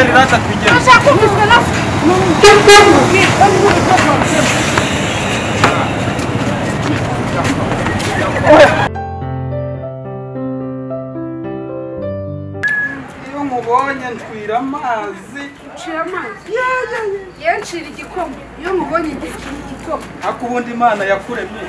sheri rata twigeze ashaka kumviswa na iyo mubonye ntwira amazi nshira amazi yenshira igikoma iyo mubonye ngishira igikoma akubundi Imana yakuremye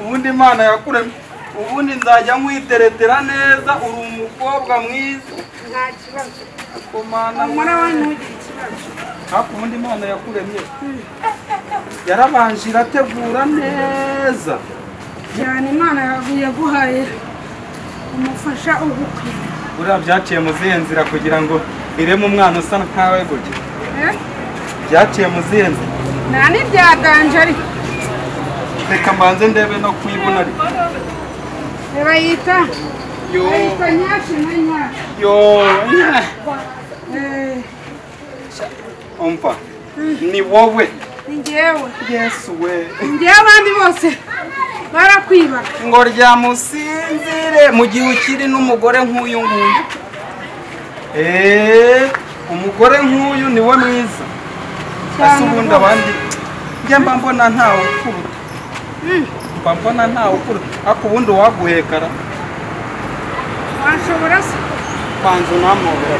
ubundi Imana yakuremye ubundi nzajya nkwiteretera neza uri umukobwa mwiza nta kibazo akomana umwana wawe ntugire ikibazo akubundi Imana yakuremye yarabanje irategura neza cyane Imana yaguhaye umufasha ubukwe buriya byaciye mu zihe nzira kugira ngo ireme umwana usa nkawe gutya byaciye mu zihe nzira nta n'ibyaganje ariko reka mbanze ndebe no kuyibona ariko bayita nyashi na nyashi umva ni wowe ni njyewe yesu we njyewe abandi bose barakwibaga ngo ryamusinzire mu gihe ukiri n'umugore nk'uyu nguyu umugore nk'uyu ni we mwiza ese ubundi abandi njye mba mbona ntawe ukuruta mba mbona ntawe ukuruta ariko ubundi uwaguhekara washobora se kwanza unamubura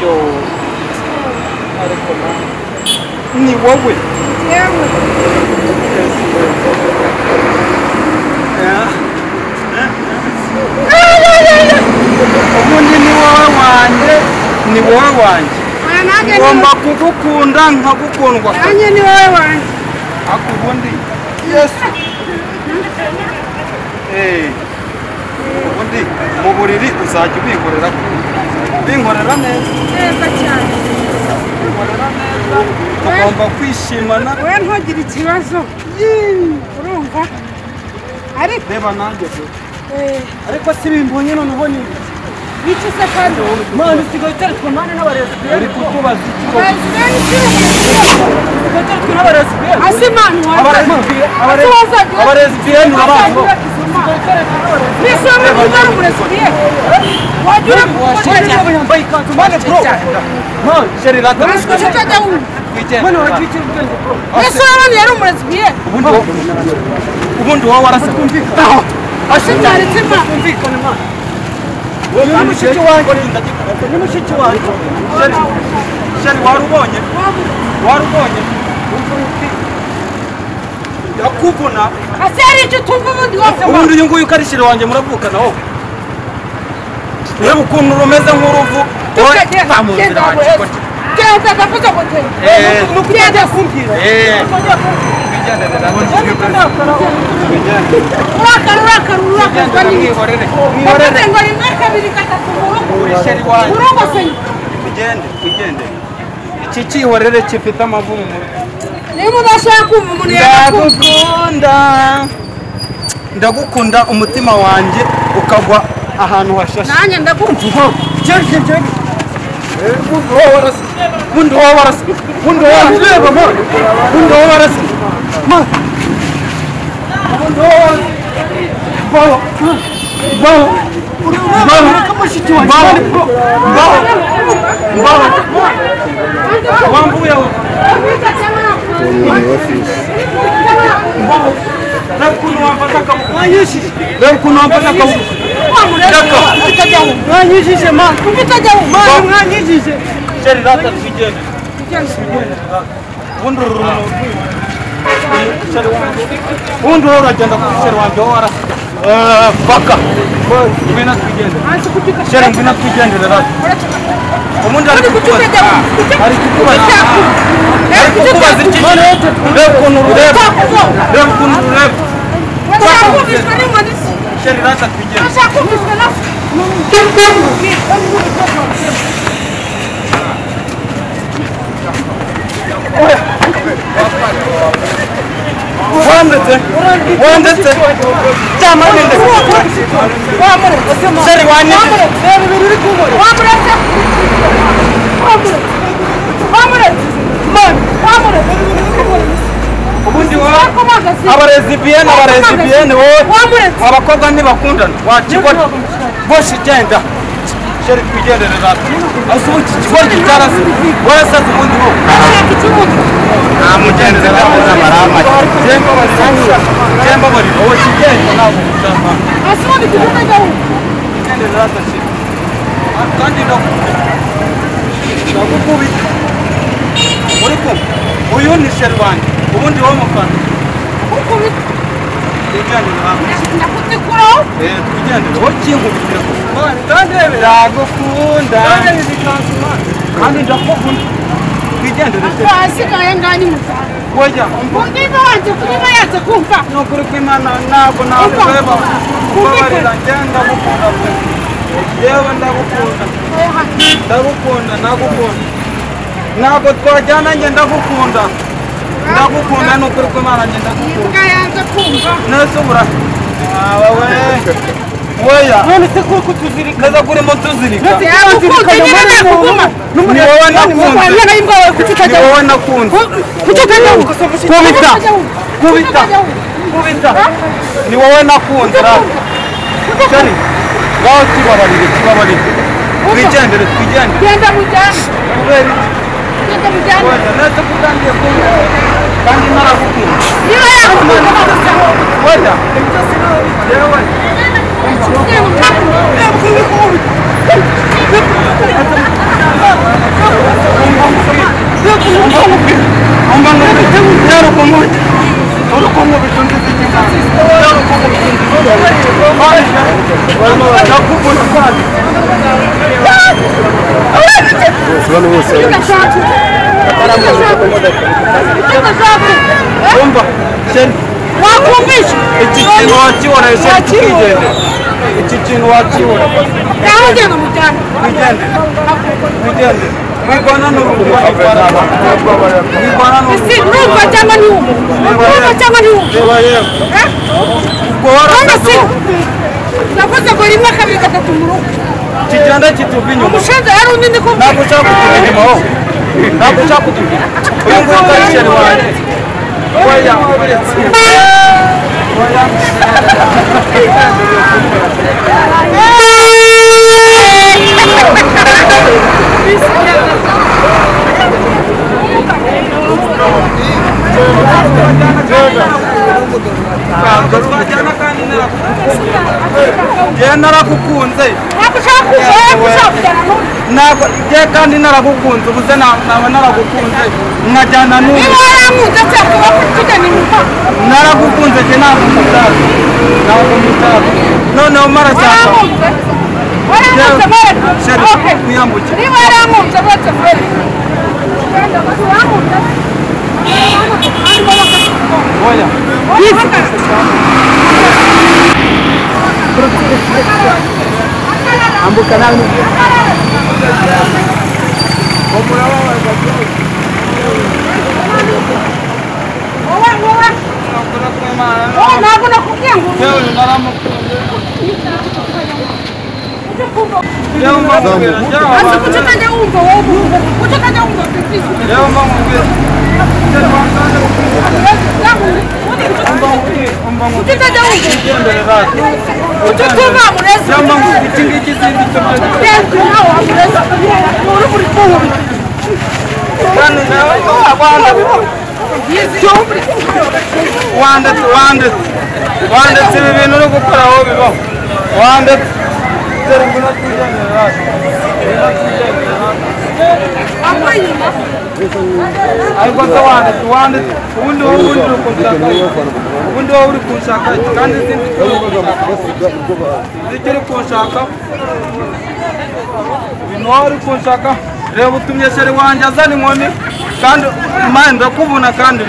yo ariko ni wowe njyewe ubundi ni wowe wanjye ni wowe wanjye ngomba kugukunda nkagukundwa nanjye ni wowe wanjye ariko ubundi yesu ubundi mu buriri uzajya ubinkorera neza neza cyane ubinkorera neza tugomba kwishimana wowe ntugire ikibazo urumva ariko reba nanjye ariko si bimbonye none ubonye iki se kandi mwana usigaye uteretswe mwana n'abarezi uri kutubaza iki n'abarezi asi mani abarezi biyeni abantu nisomwe kuzana umurezi biyeni wagira yambaye ikanzu mwana bro mwana sheri rata utajya wumva mwana wagiye ubwenge bro ese urabona yari umurezi biyeni ubundi wowe warasa kumvikana ashinjaritse imana kumvikana mwana ni mushiki wanjye sheri warubonye yakuvuna ase hari icyo utumva ubundi wose ubundi uyu nguyu ukarishire wanjye muravukana wowe ureba ukuntu rumeze nk'uruvu genda ndavuze ngo mugende kumbwira urakara ngo rimwe kabiri gatatu tugende iki cyihorere gifite amavu mu mutwe niba udashaka kumva umuntu yagukunda ndagukunda umutima wanjye ukagwa ahantu hashashe nanjye ndagukunda bundi wowe warasa ubundi wowe uragenda ku sheri wanjye wowe warasa paka ngwino twigendere sheri ngwino twigendere rata ubundi ari kukubaza iki reba ukuntu ureba sheri rata twigendere wandetse cyama ninde sheri wanye ubundi wowe abarezi biyeni wowe abakobwa ntibakundana wakigwa bose genda sheri twigendere rata asubu kigori gitarase warasaze ubundi ho nta mugendere rata n'amarama jemba bari wowe kigende ntabwo utama asubu bikugenda gendere rata sheri kandi ndagukubita muri ko uyu ni sheri wanjye ubundi wo mukana ukubita twigendere rata ndakutikuraho twigendere wowe kinkubitira kandi ndagukunda kandi ndakukunda twigendere asigaye ngani mutana wajya niba wanze niba yaze kumva nukuri kw'Imana ntabwo nakureba kubabarira ngenda gukunda pe yewe ndagukunda ntabwo twajyana njye ndagukunda nukuri kw'Imana njye ndagukunda yaze kumva nese ubura wowe weya none se kuko tuzirika neza kurimo tuzirika ni wowe nakunze kubita ni wowe nakunze shari ngaho kibabarire twigendere genda mujyane kubera genda mujyane wenda nese kutangiye kumva kandi narakukunda niba yakukunda wenda yewe wakumvisha iki kintu wakibona iki kintu wakibona naho genda mujyane twigendere mwigwana n'urugwanya isi numva cyangwa ntiwumva reba yewe ubwo warasaze navuze ngo rimwe kabiri gatatu mu rugo kigenda kituva inyuma umushinja yari undi ndi kumva ntabwo ushaka kutuva inyuma ho ntabwo ushaka kutuva uyu nguyu utari sheri wanjye oya naragukunze ntabwo kandi naragukunze ubuze naba naragukunze nkajyana n'ubu naragukunze njye ntabwo mutaka noneho marashaka kuyambukira niba yaramutse bose oya ambuka nawe ntabwo nakubwiye ngo kuki utajya wumva wowe kuki utajya wumva kuki utajya wumva kuki utuva mureza nawe wamureza uri muri kuhubira wanditse ibi bintu uri gukora aho bibaho wanditse ariko se wanditse ubundi wowe uri kunshaka kandi sinzi icyo uri kunshaka ibintu wowe uri kunshaka reba utumye sheri wanjye azana inkoni kandi mani ndakubuna kandi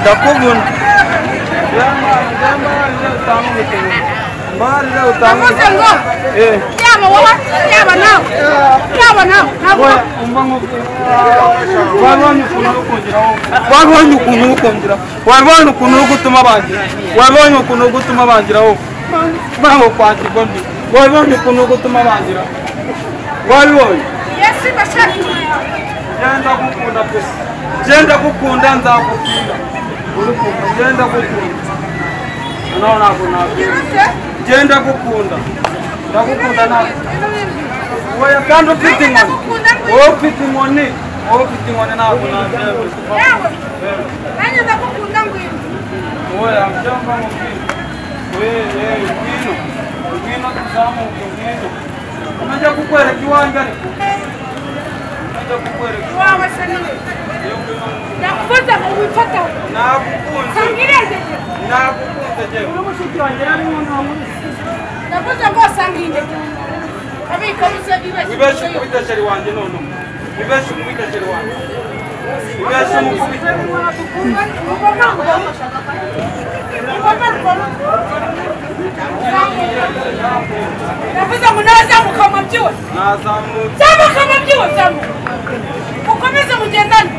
ndakubuna navuze ngo yaba wowe yaba nawe ntabwo wabonye ukuntu uri gutuma bangiraho mpamvu kwakirwa mbi wabonye ukuntu uri gutuma bangira wabibonye yesi bashaka genda gukunda pe genda gukunda nzagukunda genda gukunda nawe ntabwo nabwira genda gukunda ndagukunda nawe oya kandi ufite inkoni wowe ufite inkoni ntabwo nabyemera yewe nanjye ndagukunda ngwino oya cyangwa ngwino tuzamuke ngwino najya kukwereka iwanjye ariko najya kukwereka iwawe se niwe nakubuza ngo wifataho nagukunze sangirengeje uri mushiki wanjye yari nakubuza ngo sangirengeje abika muze ibeshe kubita sheri wanjye none ibeshe kubita sheri wanjye ibeshe mukubita nakubuza ngo nazamuka mu byose zamuka mu byose ukomeze mugendane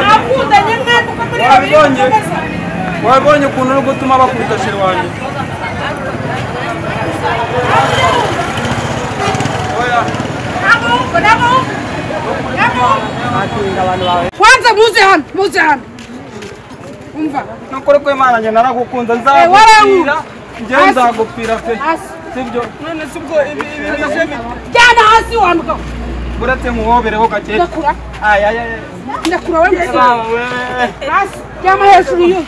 nakundanye mwembi uko muri babiri mukomeza wabibonye ukuntu uri gutuma bakubita sheri wanjye kwanza muze hano umva nukuri ko Imana njye naragukunze nzagupfira njye nzagupfira pe sibyo none sibwo ibi jyana hasi wambuka buretse muhobereho gake ndakura ndakura we mbese hasi jyama hejuru yo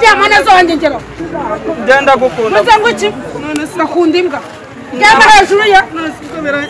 jyama nazo wanjye ngero ngenda gukunda muze ngo iki ndakunda imbwa jyama hejuru ya none sibwo bera